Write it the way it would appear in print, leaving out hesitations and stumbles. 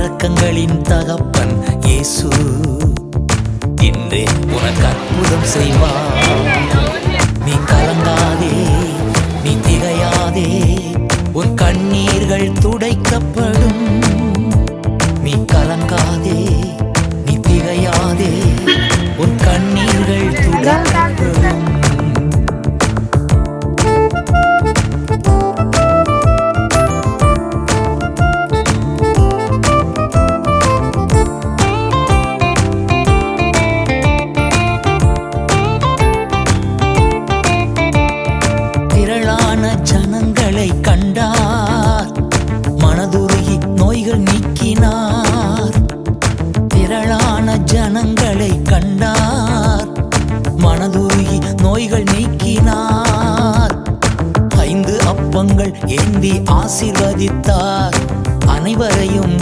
இரக்கங்களின் தகப்பன் இயேசு இன்றே உனக்கு அற்புதம் செய்வார். நீ கலங்காதே, நீ திகையாதே, உன் கண்ணீர்கள் துடைக்கப்படும். நீ கலங்காதே, நீ திகையாதே, உன் கண்ணீர்கள் துடைக்கப்படும். திரளான ஜனங்களை கண்டார், மனதுருகி நோய்கள் நீக்கினார். திரளான ஜனங்களை கண்டார், மனதுருகி நோய்கள் நீக்கினார். 5 அப்பங்கள் ஏந்தி ஆசீர்வதித்தார், அனைவரையும்